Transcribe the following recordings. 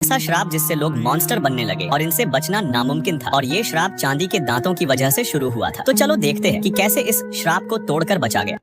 ऐसा श्राप जिससे लोग मॉन्स्टर बनने लगे और इनसे बचना नामुमकिन था। और ये श्राप चांदी के दांतों की वजह से शुरू हुआ था। तो चलो देखते हैं कि कैसे इस श्राप को तोड़कर बचा गया।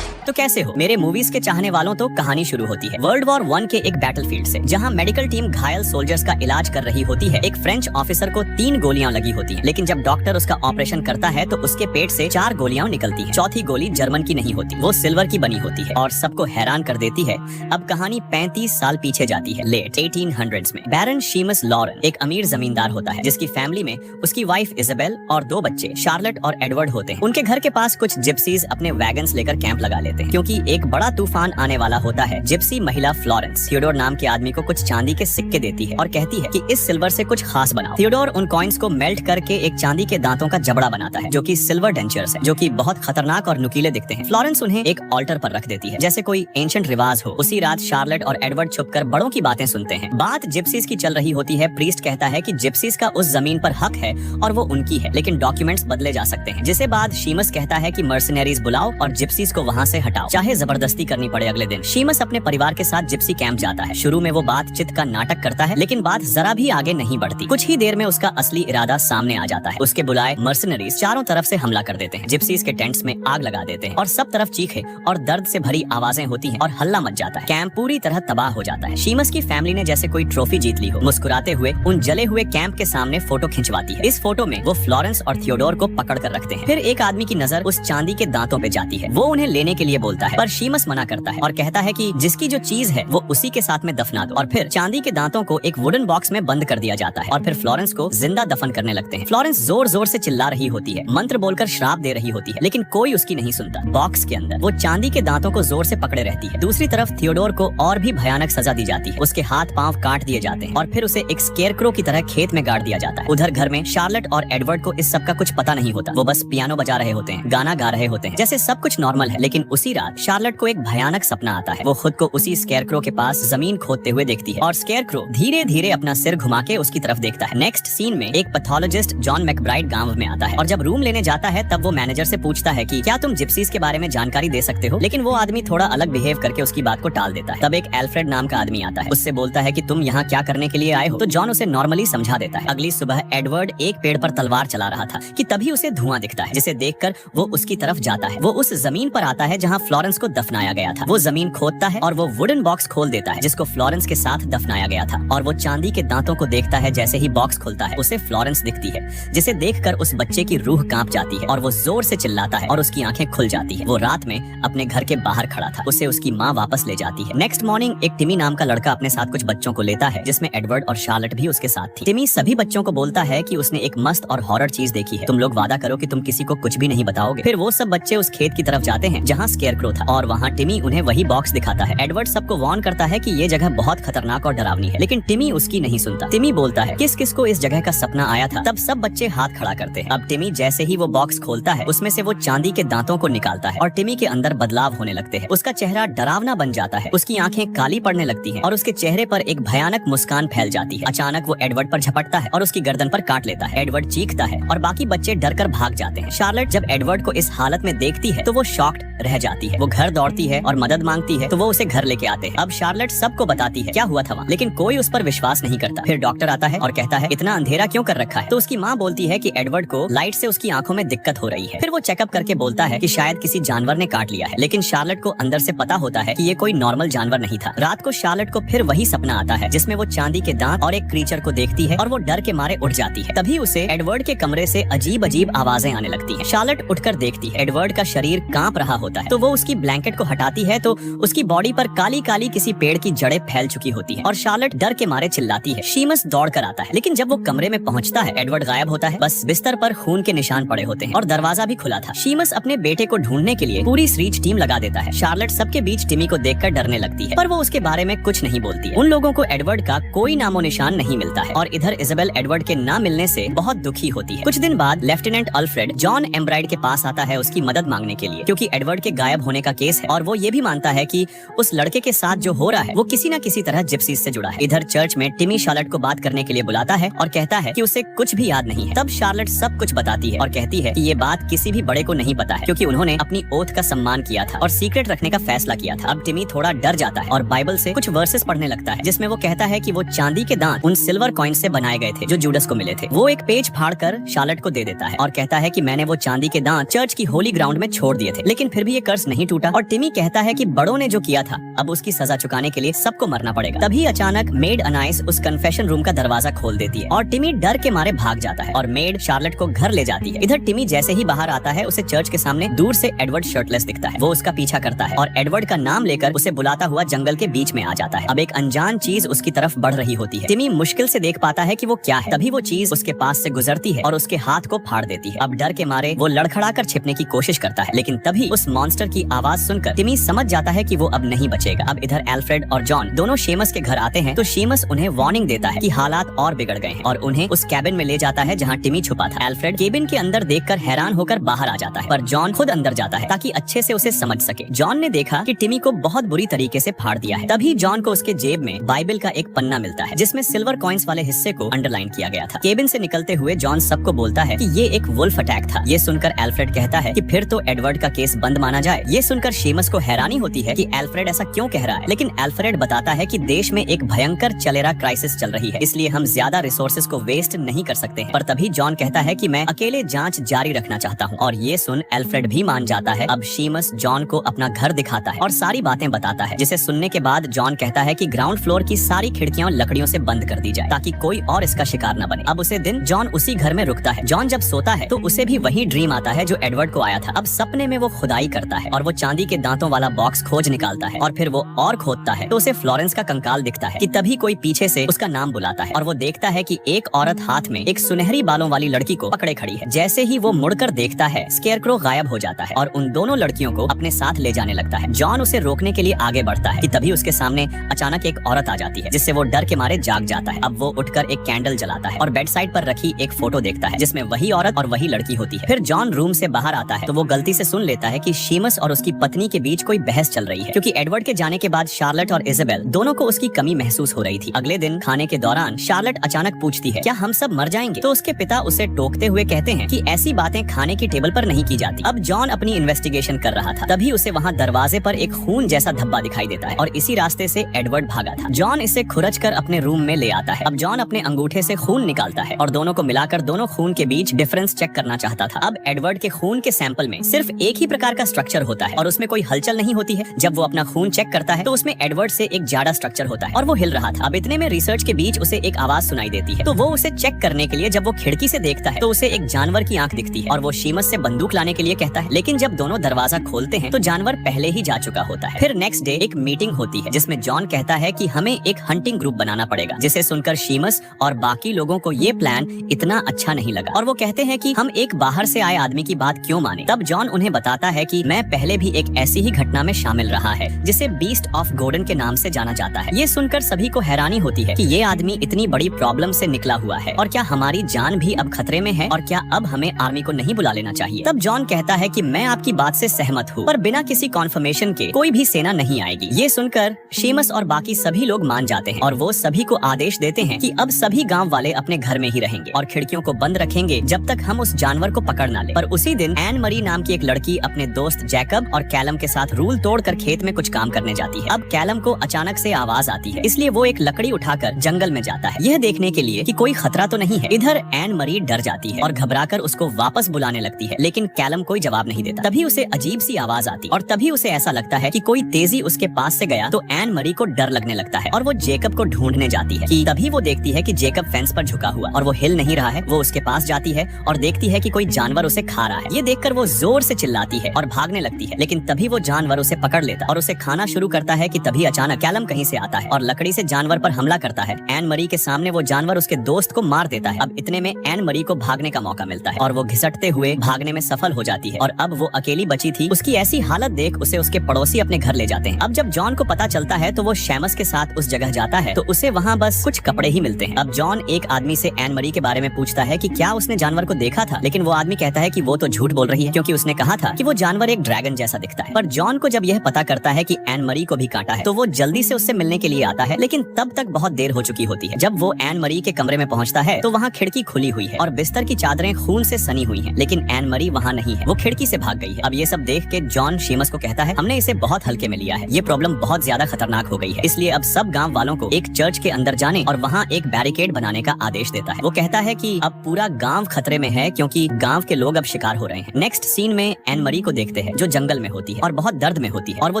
तो कैसे हो मेरे मूवीज के चाहने वालों, तो कहानी शुरू होती है वर्ल्ड वॉर 1 के एक बैटलफील्ड से, जहां मेडिकल टीम घायल सोल्जर्स का इलाज कर रही होती है। एक फ्रेंच ऑफिसर को 3 गोलियां लगी होती हैं, लेकिन जब डॉक्टर उसका ऑपरेशन करता है तो उसके पेट से 4 गोलियां निकलती हैं। चौथी गोली जर्मन की नहीं होती, वो सिल्वर की बनी होती है और सबको हैरान कर देती है। अब कहानी 35 साल पीछे जाती है, लेट 1800s में। बैरन शीमस लॉरेन एक अमीर जमींदार होता है, जिसकी फैमिली में उसकी वाइफ इजाबेल और 2 बच्चे शार्लेट और एडवर्ड होते हैं। उनके घर के पास कुछ जिप्सीज अपने वैगन्स लेकर कैंप लगा लेते हैं, क्योंकि एक बड़ा तूफान आने वाला होता है। जिप्सी महिला फ्लोरेंस थियोडोर नाम के आदमी को कुछ चांदी के सिक्के देती है और कहती है कि इस सिल्वर से कुछ खास बनाओ। थियोडोर उन कॉइन्स को मेल्ट करके एक चांदी के दांतों का जबड़ा बनाता है, जो कि सिल्वर डेंचर्स है, जो कि बहुत खतरनाक और नुकीले दिखते हैं। फ्लोरेंस उन्हें एक ऑल्टर पर रख देती है, जैसे कोई एंशिएंट रिवाज हो। उसी रात शार्लेट और एडवर्ड छुपकर बड़ों की बातें सुनते हैं। बात जिप्सीज की चल रही होती है। प्रीस्ट कहता है कि जिप्सीज का उस जमीन पर हक है और वो उनकी है, लेकिन डॉक्यूमेंट्स बदले जा सकते हैं। जिसे बाद शीमस कहता है कि मर्सनरीज बुलाओ और जिप्सीज को वहाँ से हटाओ, चाहे जबरदस्ती करनी पड़े। अगले दिन शीमस अपने परिवार के साथ जिप्सी कैंप जाता है। शुरू में वो बातचीत का नाटक करता है, लेकिन बात जरा भी आगे नहीं बढ़ती। कुछ ही देर में उसका असली इरादा सामने आ जाता है। उसके बुलाए मर्सनरीज चारों तरफ से हमला कर देते हैं, जिप्सीज के टेंट्स में आग लगा देते हैं और सब तरफ चीखे और दर्द से भरी आवाजें होती हैं और हल्ला मच जाता है। कैंप पूरी तरह तबाह हो जाता है। शीमस की फैमिली ने जैसे कोई ट्रॉफी जीत ली हो। मुस्कुराते हुए उन जले हुए कैंप के सामने फोटो खिंचवाती है। इस फोटो में वो फ्लोरेंस और थियोडोर को पकड़ कर रखते हैं। फिर एक आदमी की नजर उस चांदी के दांतों पे जाती है। वो उन्हें लेने के लिए बोलता है, पर शीमस मना करता है और कहता है कि जिसकी जो चीज है वो उसी के साथ में दफना दो। और फिर चांदी के दांतों को एक वुडन बॉक्स में बंद कर दिया जाता है और फिर फ्लोरेंस को जिंदा दफन करने लगते हैं। फ्लोरेंस जोर जोर से चिल्ला रही होती है, मंत्र बोलकर श्राप दे रही होती है, लेकिन कोई उसकी नहीं सुनता। बॉक्स के अंदर वो चांदी के दांतों को जोर से पकड़े रहती है। दूसरी तरफ थियोडोर को और भी भयानक सजा दी जाती है। उसके हाथ पांव काट दिए जाते हैं और फिर उसे एक स्केयरक्रो की तरह खेत में गाड़ दिया जाता है। उधर घर में शार्लेट और एडवर्ड को इस सब का कुछ पता नहीं होता। वो बस पियानो बजा रहे होते हैं, गाना गा रहे होते हैं, जैसे सब कुछ नॉर्मल है। लेकिन उसी रात शार्लेट को एक भयानक सपना आता है। वो खुद को उसी स्केयरक्रो के पास जमीन खोदते हुए देखती है और स्केयरक्रो धीरे धीरे अपना सिर घुमा के उसकी तरफ देखता है। नेक्स्ट सीन में एक पैथोलॉजिस्ट जॉन मैकब्राइड गांव में आता है और जब रूम लेने जाता है तब वो मैनेजर से पूछता है कि क्या तुम जिप्सीज के बारे में जानकारी दे सकते हो, लेकिन वो आदमी थोड़ा अलग बिहेव करके उसकी बात को टाल देता है। तब एक एल्फ्रेड नाम का आदमी आता है, उससे बोलता है कि तुम यहाँ क्या करने के लिए आए हो, तो जॉन उसे नॉर्मली समझा देता है। अगली सुबह एडवर्ड एक पेड़ पर तलवार चला रहा था कि तभी उसे धुआं दिखता है, जिसे देखकर वो उसकी तरफ जाता है। वो उस जमीन पर आता है जहाँ फ्लोरेंस को दफनाया गया था। वो जमीन खोदता है और वो वुडन बॉक्स खोल देता है जिसको फ्लोरेंस के साथ दफनाया गया था, और वो चांदी के दांतों को देखता है। जैसे ही बॉक्स खुलता है उसे फ्लोरेंस दिखती है, जिसे देखकर उस बच्चे की रूह कांप जाती है और वो जोर से चिल्लाता है और उसकी आंखें खुल जाती है। वो रात में अपने घर के बाहर खड़ा था। उसे उसकी माँ वापस ले जाती है। नेक्स्ट मॉर्निंग एक टिमी नाम का लड़का अपने साथ कुछ बच्चों को लेता है, जिसमें एडवर्ड और शार्लेट भी उसके साथ थी। टिमी सभी बच्चों को बोलता है कि उसने एक मस्त और हॉरर चीज देखी है, तुम लोग वादा करो कि तुम किसी को कुछ भी नहीं बताओगे। फिर वो सब बच्चे उस खेत की तरफ जाते हैं जहाँ स्केयरक्रो था और वहाँ टिमी उन्हें वही बॉक्स दिखाता है। एडवर्ड सबको वार्न करता है कि ये जगह बहुत खतरनाक और डरावनी है, लेकिन टिमी उसकी नहीं सुनता। टिमी बोलता है किस किस को इस जगह का सपना आया था। तब सब बच्चे हाथ खड़ा करते हैं। अब टिमी जैसे ही वो बॉक्स खोलता है उसमें से वो चांदी के दांतों को निकालता है और टिमी के अंदर बदलाव होने लगते हैं। उसका चेहरा डरावना बन जाता है, उसकी आंखें काली पड़ने लगती हैं और उसके चेहरे पर एक भयानक मुस्कान फैल जाती है। अचानक वो एडवर्ड पर झपटता है और उसकी गर्दन पर काट लेता है। एडवर्ड चीखता है और बाकी बच्चे डरकर भाग जाते हैं। शार्लेट जब एडवर्ड को इस हालत में देखती है तो वो शॉक्ड रह जाती है। वो घर दौड़ती है और मदद मांगती है, तो वो उसे घर लेके आते हैं। अब शार्लेट सबको बताती है क्या हुआ था वहाँ, लेकिन कोई उस पर विश्वास नहीं करता। फिर डॉक्टर आता है और कहता है इतना अंधेरा क्यों कर रखा है। तो उसकी माँ बोलती है कि एडवर्ड को लाइट से उसकी आंखों में दिक्कत हो रही है। फिर वो चेकअप करके बोलता है कि शायद किसी जानवर ने काट लिया है, लेकिन शार्लेट को अंदर से पता होता है कि ये कोई नॉर्मल जानवर नहीं था। रात को शार्लेट को फिर वही सपना आता है जिसमें वो चांदी के दांत और एक क्रीचर को देखती है और वो डर के मारे उठ जाती है। तभी उसे एडवर्ड के कमरे से अजीब अजीब आवाजें आने लगती है। शार्लेट उठकर देखती है, एडवर्ड का शरीर कांप रहा होता है। तो वो उसकी ब्लैंकेट को हटाती है तो उसकी बॉडी पर काली काली किसी पेड़ की जड़ें फैल चुकी होती है और शार्लेट डर के मारे चिल्लाती है। शीमस दौड़ कर आता है, लेकिन जब वो कमरे में पहुंचता है एडवर्ड गायब होता है। बस बिस्तर पर खून के निशान पड़े होते हैं और दरवाजा भी खुला था। शीमस अपने बेटे को ढूंढने के लिए पूरी स्रीच टीम लगा देता है। शार्लेट सबके बीच टिमी को देखकर डरने लगती है, पर वो उसके बारे में कुछ नहीं बोलती है। उन लोगों को एडवर्ड का कोई नामो निशान नहीं मिलता है और इधर इजाबेल एडवर्ड के ना मिलने से बहुत दुखी होती है। कुछ दिन बाद लेफ्टिनेंट अल्फ्रेड जॉन एम्ब्राइड के पास आता है उसकी मदद मांगने के लिए, क्योंकि एडवर्ड के गायब गायब होने का केस है और वो ये भी मानता है कि उस लड़के के साथ जो हो रहा है वो किसी न किसी तरह जिप्सीज से जुड़ा है। इधर चर्च में टिमी शार्लेट को बात करने के लिए बुलाता है और कहता है कि उसे कुछ भी याद नहीं है। तब शार्लेट सब कुछ बताती है और कहती है कि ये बात किसी भी बड़े को नहीं पता है क्योंकि उन्होंने अपनी ओथ का सम्मान किया था और सीक्रेट रखने का फैसला किया था। अब टिमी थोड़ा डर जाता है और बाइबल से कुछ वर्सेस पढ़ने लगता है जिसमें वो कहता है कि वो चांदी के दांत उन सिल्वर कॉइन से बनाए गए थे जो जूडस को मिले थे। वो एक पेज फाड़कर शार्लेट को दे देता है और कहता है कि मैंने वो चांदी के दांत चर्च की होली ग्राउंड में छोड़ दिए थे, लेकिन फिर भी ये कर्ज नहीं टूटा। और टिमी कहता है कि बड़ों ने जो किया था अब उसकी सजा चुकाने के लिए सबको मरना पड़ेगा। तभी अचानक मेड अनाइस उस कन्फेशन रूम का दरवाजा खोल देती है और टिमी डर के मारे भाग जाता है और मेड शार्लेट को घर ले जाती है। इधर टिमी जैसे ही बाहर आता है उसे चर्च के सामने दूर से एडवर्ड शर्टलेस दिखता है। वो उसका पीछा करता है और एडवर्ड का नाम लेकर उसे बुलाता हुआ जंगल के बीच में आ जाता है। अब एक अनजान चीज उसकी तरफ बढ़ रही होती है। टिमी मुश्किल से देख पाता है कि वो क्या है। तभी वो चीज उसके पास से गुजरती है और उसके हाथ को फाड़ देती है। अब डर के मारे वो लड़खड़ा कर छिपने की कोशिश करता है, लेकिन तभी उस मॉन्स्टर की आवाज सुनकर टिमी समझ जाता है कि वो अब नहीं बचेगा। अब इधर एल्फ्रेड और जॉन दोनों शेमस के घर आते हैं तो शेमस उन्हें वार्निंग देता है कि हालात और बिगड़ गए हैं और उन्हें उस कैबिन में ले जाता है जहाँ टिमी छुपा था। एल्फ्रेड केबिन के अंदर देखकर हैरान होकर बाहर आ जाता है, पर जॉन खुद अंदर जाता है ताकि अच्छे से उसे समझ सके। जॉन ने देखा कि टिमी को बहुत बुरी तरीके से फाड़ दिया है। तभी जॉन को उसके जेब में बाइबल का एक पन्ना मिलता है जिसमें सिल्वर कॉइन्स वाले हिस्से को अंडरलाइन किया गया था। केबिन से निकलते हुए जॉन सबको बोलता है कि ये एक वुल्फ अटैक था। ये सुनकर एल्फ्रेड कहता है कि फिर तो एडवर्ड का केस बंद माना जाए। ये सुनकर शेमस को हैरानी होती है कि एल्फ्रेड ऐसा क्यों कह रहा है, लेकिन एल्फ्रेड बताता है कि देश में एक भयंकर चलेरा क्राइसिस चल रही है, इसलिए हम ज्यादा रिसोर्सेज को वेस्ट नहीं कर सकते हैं। पर तभी जॉन कहता है कि मैं अकेले जांच जारी रखना चाहता हूँ और ये सुन एल्फ्रेड भी मान जाता है। अब शेमस जॉन को अपना घर दिखाता है और सारी बातें बताता है, जिसे सुनने के बाद जॉन कहता है कि ग्राउंड फ्लोर की सारी खिड़कियां लकड़ियों से बंद कर दी जाए ताकि कोई और इसका शिकार न बने। अब उसे दिन जॉन उसी घर में रुकता है। जॉन जब सोता है तो उसे भी वही ड्रीम आता है जो एडवर्ड को आया था। अब सपने में वो खुदाई करता है और वो चांदी के दांतों वाला बॉक्स खोज निकालता है और फिर वो और खोदता है तो उसे फ्लोरेंस का कंकाल दिखता है कि तभी कोई पीछे से उसका नाम बुलाता है और वो देखता है कि एक औरत हाथ में एक सुनहरी बालों वाली लड़की को पकड़े खड़ी है। जैसे ही वो मुड़कर देखता है स्केयरक्रो गायब हो जाता है और उन दोनों लड़कियों को अपने साथ ले जाने लगता है। जॉन उसे रोकने के लिए आगे बढ़ता है कि तभी उसके सामने अचानक एक औरत आ जाती है जिससे वो डर के मारे जाग जाता है। अब वो उठकर एक कैंडल जलाता है और बेड साइड पर रखी एक फोटो देखता है जिसमें वही औरत और वही लड़की होती है। फिर जॉन रूम से बाहर आता है तो वो गलती से सुन लेता है कि शेमस और उसकी पत्नी के बीच कोई बहस चल रही है क्योंकि एडवर्ड के जाने के बाद शार्लेट और इजाबेल दोनों को उसकी कमी महसूस हो रही थी। अगले दिन खाने के दौरान शार्लेट अचानक पूछती है क्या हम सब मर जाएंगे, तो उसके पिता उसे टोकते हुए कहते हैं कि ऐसी बातें खाने की टेबल पर नहीं की जाती। अब जॉन अपनी इन्वेस्टिगेशन कर रहा था, तभी उसे वहाँ दरवाजे पर एक खून जैसा धब्बा दिखाई देता है और इसी रास्ते से एडवर्ड भागा था। जॉन इसे खुरच कर अपने रूम में ले आता है। अब जॉन अपने अंगूठे से खून निकालता है और दोनों को मिलाकर दोनों खून के बीच डिफरेंस चेक करना चाहता था। अब एडवर्ड के खून के सैंपल में सिर्फ एक ही प्रकार का स्ट्रक्चर होता है और उसमें कोई हलचल नहीं होती है। जब वो अपना खून चेक करता है तो उसमें एडवर्ड से एक जाड़ा स्ट्रक्चर होता है और वो हिल रहा था। अब इतने में रिसर्च के बीच उसे एक आवाज सुनाई देती है तो वो उसे चेक करने के लिए जब वो खिड़की से देखता है तो उसे एक जानवर की आंख दिखती है और वो शेमस से बंदूक लाने के लिए कहता है, लेकिन जब दोनों दरवाजा खोलते हैं तो जानवर पहले ही जा चुका होता है। फिर नेक्स्ट डे एक मीटिंग होती है जिसमें जॉन कहता है कि हमें एक हंटिंग ग्रुप बनाना पड़ेगा, जिसे सुनकर शेमस और बाकी लोगों को ये प्लान इतना अच्छा नहीं लगा और वो कहते हैं कि हम एक बाहर से आए आदमी की बात क्यों माने। तब जॉन उन्हें बताता है कि मैं पहले भी एक ऐसी ही घटना में शामिल रहा है जिसे बीस्ट ऑफ गोर्डन के नाम से जाना जाता है। ये सुनकर सभी को हैरानी होती है कि ये आदमी इतनी बड़ी प्रॉब्लम से निकला हुआ है और क्या हमारी जान भी अब खतरे में है और क्या अब हमें आर्मी को नहीं बुला लेना चाहिए। तब जॉन कहता है कि मैं आपकी बात से सहमत हूँ, पर बिना किसी कॉन्फर्मेशन के कोई भी सेना नहीं आएगी। ये सुनकर शेमस और बाकी सभी लोग मान जाते हैं और वो सभी को आदेश देते हैं कि अब सभी गांव वाले अपने घर में ही रहेंगे और खिड़कियों को बंद रखेंगे जब तक हम उस जानवर को पकड़ ना ले। पर उसी दिन एन मरी नाम की एक लड़की अपने दोस्त जैकब और कैलम के साथ रूल तोड़कर खेत में कुछ काम करने जाती है। अब कैलम को अचानक से आवाज आती है, इसलिए वो एक लकड़ी उठाकर जंगल में जाता है, यह देखने के लिए कि कोई खतरा तो नहीं है। इधर एन मरी डर जाती है और घबराकर उसको वापस बुलाने लगती है, लेकिन कैलम कोई जवाब नहीं देता। तभी उसे अजीब सी आवाज आती और तभी उसे ऐसा लगता है कि कोई तेजी उसके पास से गया तो एन मरी को डर लगने लगता है और वो जेकब को ढूंढने जाती है कि तभी वो देखती है कि जेकब फेंस पर झुका हुआ और वो हिल नहीं रहा है। वो उसके पास जाती है और देखती है कि कोई जानवर उसे खा रहा है। ये देखकर वो जोर से चिल्लाती है और भागने लगती है, लेकिन तभी वो जानवर उसे पकड़ लेता और उसे खाना शुरू करता है कि तभी अचानक कैलम कहीं से आता है और लकड़ी से जानवर पर हमला करता है। एन मरी के सामने वो जानवर उसके दोस्त को मार देता है। अब इतने में एन मरी को भागने का मौका मिलता है और वो घिसटते हुए भागने में सफल हो जाती है और अब वो अकेली बची थी। उसकी ऐसी हालत देख उसे उसके पड़ोसी अपने घर ले जाते हैं। अब जब जॉन को पता चलता है तो वो शेमस के साथ उस जगह जाता है तो उसे वहाँ बस कुछ कपड़े ही मिलते हैं। अब जॉन एक आदमी से एन मरी के बारे में पूछता है कि क्या उसने जानवर को देखा था, लेकिन वो आदमी कहता है कि वो तो झूठ बोल रही है क्योंकि उसने कहा था कि वो जानवर एक ड्रैगन ड्रैगन जैसा दिखता है। पर जॉन को जब यह पता करता है कि एन मरी को भी काटा है तो वो जल्दी से उससे मिलने के लिए आता है, लेकिन तब तक बहुत देर हो चुकी होती है। जब वो एन मरी के कमरे में पहुंचता है तो वहाँ खिड़की खुली हुई है और बिस्तर की चादरें खून से सनी हुई हैं, लेकिन एन मरी वहाँ नहीं है, वो खिड़की से भाग गई है। अब ये सब देख के जॉन शीमस को कहता है, हमने इसे बहुत हल्के में लिया है, ये प्रॉब्लम बहुत ज्यादा खतरनाक हो गई है, इसलिए अब सब गाँव वालों को एक चर्च के अंदर जाने और वहाँ एक बैरिकेड बनाने का आदेश देता है। वो कहता है कि अब पूरा गाँव खतरे में है क्योंकि गाँव के लोग अब शिकार हो रहे हैं। नेक्स्ट सीन में एन मरी को देखते हैं जो जंगल में होती है और बहुत दर्द में होती है और वो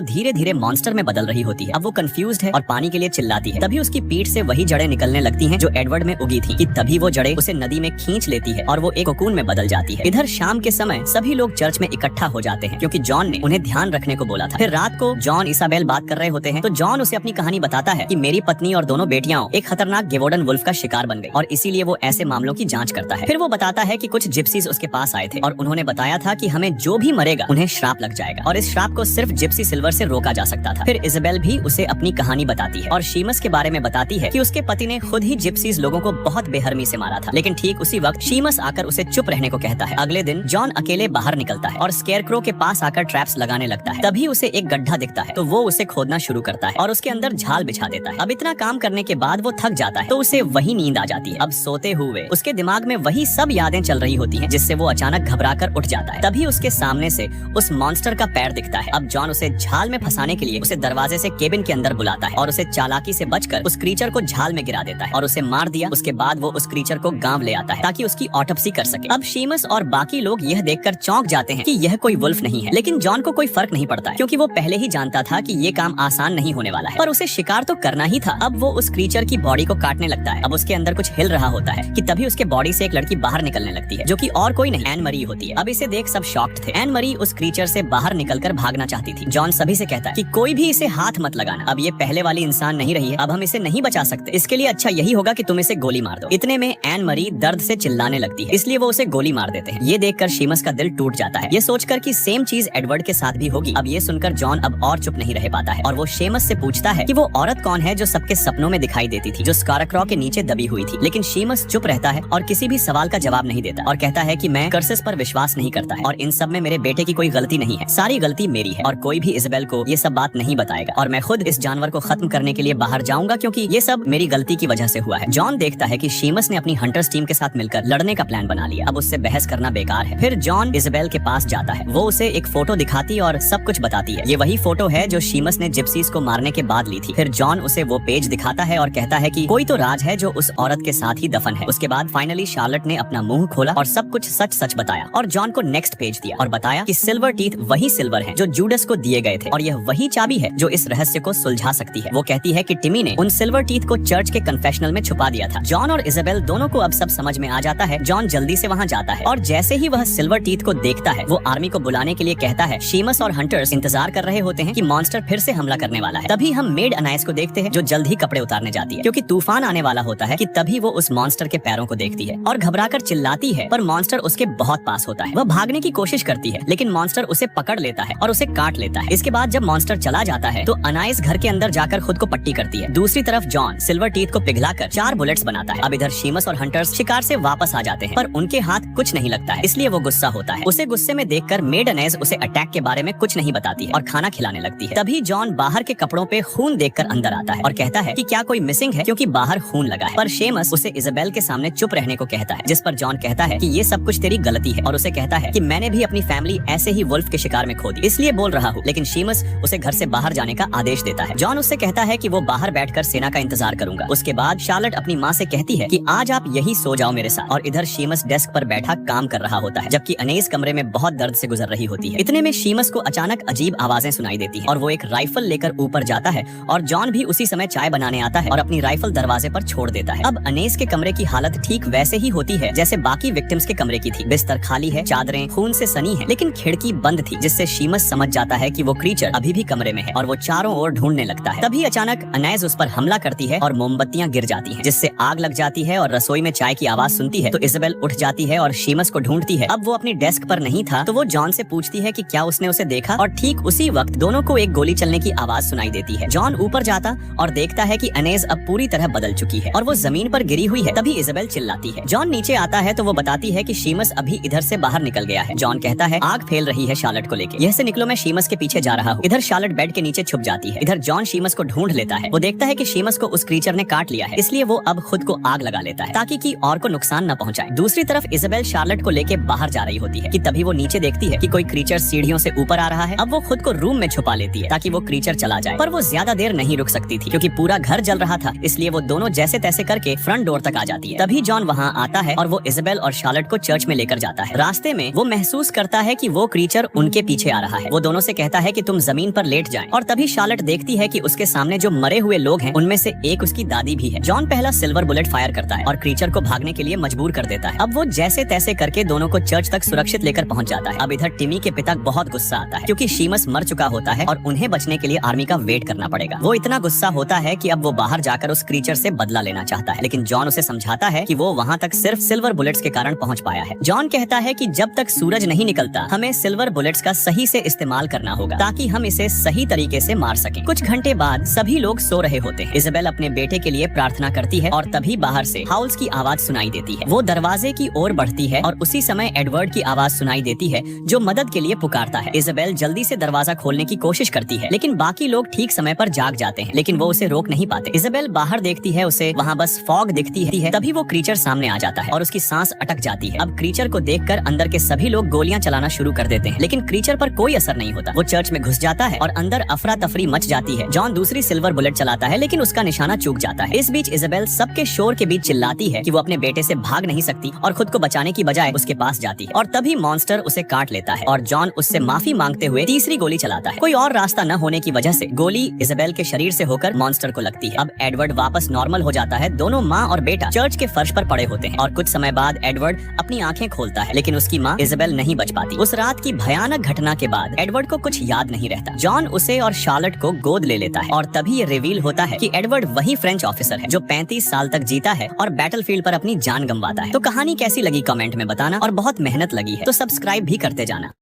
धीरे धीरे मॉन्स्टर में बदल रही होती है। अब वो कंफ्यूज्ड है और पानी के लिए चिल्लाती है। तभी उसकी पीठ से वही जड़ें निकलने लगती हैं जो एडवर्ड में उगी थी। कि तभी वो जड़ें उसे नदी में खींच लेती है और वो एक कोकून में बदल जाती है। इधर शाम के समय सभी लोग चर्च में इकट्ठा हो जाते हैं क्योंकि जॉन ने उन्हें ध्यान रखने को बोला था। फिर रात को जॉन इसाबेल बात कर रहे होते हैं तो जॉन उसे अपनी कहानी बताता है कि मेरी पत्नी और दोनों बेटियां एक खतरनाक गेवोडन वुल्फ का शिकार बन गई और इसीलिए वो ऐसे मामलों की जांच करता है। फिर वो बताता है कि कुछ जिप्सीज उसके पास आए थे और उन्होंने बताया था कि हमें जो भी मरेगा उन्हें श्राप लग जाएगा और इस श्राप को सिर्फ जिप्सी सिल्वर से रोका जा सकता था। फिर इजाबेल भी उसे अपनी कहानी बताती है और शीमस के बारे में बताती है कि उसके पति ने खुद ही जिप्सीज लोगों को बहुत बेहरमी से मारा था। लेकिन ठीक उसी वक्त शीमस आकर उसे चुप रहने को कहता है। अगले दिन जॉन अकेले बाहर निकलता है और स्केयरक्रो के पास आकर ट्रैप्स लगाने लगता है। तभी उसे एक गड्ढा दिखता है तो वो उसे खोदना शुरू करता है और उसके अंदर झाल बिछा देता है। अब इतना काम करने के बाद वो थक जाता है तो उसे वही नींद आ जाती है। अब सोते हुए उसके दिमाग में वही सब यादें चल रही होती हैं, जिससे वो अचानक घबराकर उठ जाता है। तभी उसके सामने से उस मॉन्स्टर का पैर दिखता है। अब जॉन उसे झाल में फंसाने के लिए उसे दरवाजे से केबिन के अंदर बुलाता है और उसे चालाकी से बचकर उस क्रीचर को झाल में गिरा देता है और उसे मार दिया। उसके बाद वो उस क्रीचर को गांव ले आता है ताकि उसकी ऑटोप्सी कर सके। अब शीमस और बाकी लोग यह देखकर चौंक जाते हैं कि यह कोई वुल्फ नहीं है, लेकिन जॉन को कोई फर्क नहीं पड़ता है क्योंकि वो पहले ही जानता था कि ये काम आसान नहीं होने वाला है, पर उसे शिकार तो करना ही था। अब वो उस क्रीचर की बॉडी को काटने लगता है। अब उसके अंदर कुछ हिल रहा होता है कि तभी उसके बॉडी से एक लड़की बाहर निकलने लगती है जो कि और कोई नहीं एन मरी होती है। अब इसे देख सब शॉक्ड थे। एन मरी उस क्रीचर से बाहर निकलकर भागना चाहती थी। जॉन सभी से कहता है कि कोई भी इसे हाथ मत लगाना, अब ये पहले वाली इंसान नहीं रही है, अब हम इसे नहीं बचा सकते, इसके लिए अच्छा यही होगा कि तुम इसे गोली मार दो। इतने में एन मरी दर्द से चिल्लाने लगती है, इसलिए वो उसे गोली मार देते हैं। ये देखकर शीमस का दिल टूट जाता है, ये सोचकर कि सेम चीज एडवर्ड के साथ भी होगी। अब ये सुनकर जॉन अब और चुप नहीं रह पाता है और वो शीमस से पूछता है कि वो औरत कौन है जो सबके सपनों में दिखाई देती थी, जो स्कारक्रॉ के नीचे दबी हुई थी। लेकिन शीमस चुप रहता है और किसी भी सवाल का जवाब नहीं देता और कहता है कि मैं कर्सेस पर विश्वास नहीं करता है और इन सब में मेरे बेटे की कोई गलती नहीं है, सारी गलती मेरी है और कोई भी इजाबेल को ये सब बात नहीं बताएगा और मैं खुद इस जानवर को खत्म करने के लिए बाहर जाऊंगा क्योंकि ये सब मेरी गलती की वजह से हुआ है। जॉन देखता है कि शीमस ने अपनी हंटर्स टीम के साथ मिलकर लड़ने का प्लान बना लिया। अब उससे बहस करना बेकार है। फिर जॉन इजाबेल के पास जाता है, वो उसे एक फोटो दिखाती और सब कुछ बताती है। ये वही फोटो है जो शीमस ने जिप्सीज को मारने के बाद ली थी। फिर जॉन उसे वो पेज दिखाता है और कहता है कि कोई तो राज है जो उस औरत के साथ ही दफन है। उसके बाद फाइनली शार्लेट ने अपना मुंह खोला और सब कुछ सच सच बताया और जॉन को नेक्स्ट पेज दिया और बताया कि सिल्वर टीथ वही सिल्वर हैं जो जूडस को दिए गए थे और यह वही चाबी है जो इस रहस्य को सुलझा सकती है। वो कहती है कि टिमी ने उन सिल्वर टीथ को चर्च के कन्फेशनल में छुपा दिया था। जॉन और इजाबेल दोनों को अब सब समझ में आ जाता है। जॉन जल्दी से वहाँ जाता है और जैसे ही वह सिल्वर टीथ को देखता है वो आर्मी को बुलाने के लिए कहता है। शीमस और हंटर्स इंतजार कर रहे होते हैं कि मॉन्स्टर फिर से हमला करने वाला है। तभी हम मेड अनाइस को देखते हैं जो जल्द ही कपड़े उतारने जाती है क्योंकि तूफान आने वाला होता है। कि तभी वो उस मॉन्स्टर के पैरों को देखती है और घबराकर चिल्लाती है, पर मॉन्स्टर उसके बहुत पास होता है। वह भागने की कोशिश करती है लेकिन मॉन्स्टर उसे पकड़ लेता है और उसे काट लेता है। इसके बाद जब मॉन्स्टर चला जाता है तो अनाइस घर के अंदर जाकर खुद को पट्टी करती है। दूसरी तरफ जॉन सिल्वर टीथ को पिघलाकर 4 बुलेट्स बनाता है। अब इधर शीमस और हंटर्स शिकार से वापस आ जाते हैं पर उनके हाथ कुछ नहीं लगता है, इसलिए वो गुस्सा होता है। उसे गुस्से में देखकर मेड अनाइस उसे अटैक के बारे में कुछ नहीं बताती है और खाना खिलाने लगती है। तभी जॉन बाहर के कपड़ों पे खून देखकर अंदर आता है और कहता है कि क्या कोई मिसिंग है क्योंकि बाहर खून लगा है। पर शेमस उसे इजाबेल के सामने चुप रहने को कहता है, जिस पर जॉन कहता है कि ये सब कुछ तेरी गलती है और उसे कहता है कि मैंने भी अपनी फैमिली ऐसे ही वुल्फ के शिकार में खो दी, इसलिए बोल रहा हूँ। लेकिन शीमस उसे घर से बाहर जाने का आदेश देता है। जॉन उससे कहता है कि वो बाहर बैठकर सेना का इंतजार करूंगा। उसके बाद शार्लेट अपनी माँ से कहती है कि आज आप यही सो जाओ मेरे साथ और इधर शीमस डेस्क पर बैठा काम कर रहा होता है जबकि अनेस कमरे में बहुत दर्द से गुजर रही होती है। इतने में शीमस को अचानक अजीब आवाजें सुनाई देती है और वो एक राइफल लेकर ऊपर जाता है और जॉन भी उसी समय चाय बनाने आता है और अपनी राइफल दरवाजे पर छोड़ देता है। अब अनेस के कमरे की हालत ठीक वैसे ही होती है जैसे बाकी विक्टिम्स के कमरे की थी। बिस्तर खाली है, चादरें खून से सनी है, लेकिन खिड़की बंद थी, जिससे शीमस समझ जाता है कि वो क्रीचर अभी भी कमरे में है और वो चारों ओर ढूंढने लगता है। तभी अचानक अनैस उस पर हमला करती है और मोमबत्तियां गिर जाती हैं, जिससे आग लग जाती है और रसोई में चाय की आवाज सुनती है तो इजाबेल उठ जाती है और शीमस को ढूंढती है। अब वो अपनी डेस्क पर नहीं था तो वो जॉन से पूछती है कि क्या उसने उसे देखा और ठीक उसी वक्त दोनों को एक गोली चलने की आवाज सुनाई देती है। जॉन ऊपर जाता और देखता है कि अनेस अब पूरी तरह बदल चुकी है और वो जमीन पर गिरी हुई है। तभी इजाबेल चिल्लाती है। जॉन नीचे आता है तो वो बताती है कि शीमस अभी इधर से बाहर निकल गया है। जॉन कहता है आग फैल रही है शार्लेट को लेके। यह से निकलो, मैं शीमस के पीछे जा रहा हूँ। इधर शार्लेट बेड के नीचे छुप जाती है। इधर जॉन शीमस को ढूंढ लेता है। वो देखता है कि शीमस को उस क्रीचर ने काट लिया है, इसलिए वो अब खुद को आग लगा लेता है ताकि कि और को नुकसान न पहुंचाए। दूसरी तरफ इजाबेल शार्लेट को लेके बाहर जा रही होती है कि तभी वो नीचे देखती है कि कोई क्रीचर सीढ़ियों से ऊपर आ रहा है। अब वो खुद को रूम में छुपा लेती है ताकि वो क्रीचर चला जाए, पर वो ज्यादा देर नहीं रुक सकती थी क्योंकि पूरा घर जल रहा था। इसलिए वो दोनों जैसे तैसे करके फ्रंट डोर तक आ जाती है। तभी जॉन वहाँ आता है और वो इजाबेल और शार्लेट को चर्च में लेकर जाता है। रास्ते में वो महसूस करता है कि वो क्रीचर उनके पीछे आ रहा है। वो दोनों से कहता है कि तुम जमीन पर लेट जाएं, और तभी शार्लेट देखती है कि उसके सामने जो मरे हुए लोग हैं उनमें से एक उसकी दादी भी है। जॉन पहला सिल्वर बुलेट फायर करता है और क्रीचर को भागने के लिए मजबूर कर देता है। अब वो जैसे तैसे करके दोनों को चर्च तक सुरक्षित लेकर पहुंच जाता है। अब इधर टिमी के पिता बहुत गुस्सा आता है क्योंकि शीमस मर चुका होता है और उन्हें बचने के लिए आर्मी का वेट करना पड़ेगा। वो इतना गुस्सा होता है कि अब वो बाहर जाकर उस क्रीचर से बदला लेना चाहता है, लेकिन जॉन उसे समझाता है कि वो वहाँ तक सिर्फ सिल्वर बुलेट्स के कारण पहुँच पाया है। जॉन कहता है कि जब तक सूरज नहीं निकलता हमें सिल्वर बुलेट्स का सही से इस्तेमाल करना होगा ताकि हम इसे सही तरीके से मार सकें। कुछ घंटे बाद सभी लोग सो रहे होते हैं। इजाबेल अपने बेटे के लिए प्रार्थना करती है और तभी बाहर से हाउल्स की आवाज सुनाई देती है। वो दरवाजे की ओर बढ़ती है और उसी समय एडवर्ड की आवाज सुनाई देती है जो मदद के लिए पुकारता है। इजाबेल जल्दी से दरवाजा खोलने की कोशिश करती है, लेकिन बाकी लोग ठीक समय पर जाग जाते हैं, लेकिन वो उसे रोक नहीं पाते। इजाबेल बाहर देखती है, उसे वहाँ बस फॉग दिखती है। तभी वो क्रीचर सामने आ जाता है और उसकी सांस अटक जाती है। अब क्रीचर को देखकर अंदर के सभी लोग गोलियां चलाना शुरू कर देते हैं, लेकिन क्रीचर पर कोई असर नहीं होता। वो चर्च में घुस जाता है और अंदर अफरा तफरी मच जाती है। जॉन दूसरी सिल्वर बुलेट चलाता है, लेकिन उसका निशाना चूक जाता है। इस बीच इजाबेल सबके शोर के बीच चिल्लाती है कि वो अपने बेटे से भाग नहीं सकती और खुद को बचाने की बजाय उसके पास जाती है, और तभी मॉन्स्टर उसे काट लेता है और जॉन उससे माफी मांगते हुए तीसरी गोली चलाता है। कोई और रास्ता न होने की वजह से गोली इजाबेल के शरीर से होकर मॉन्स्टर को लगती है। अब एडवर्ड वापस नॉर्मल हो जाता है। दोनों माँ और बेटा चर्च के फर्श पर पड़े होते हैं और कुछ समय बाद एडवर्ड अपनी आंखें खोलता है, लेकिन उसकी माँ इजाबेल नहीं बच पाती। उस रात की भयानक घटना के बाद एडवर्ड को कुछ याद नहीं रहता। जॉन उसे और शार्लेट को गोद ले लेता है और तभी ये रिवील होता है कि एडवर्ड वही फ्रेंच ऑफिसर है जो 35 साल तक जीता है और बैटलफील्ड पर अपनी जान गंवाता है। तो कहानी कैसी लगी कमेंट में बताना, और बहुत मेहनत लगी है तो सब्सक्राइब भी करते जाना।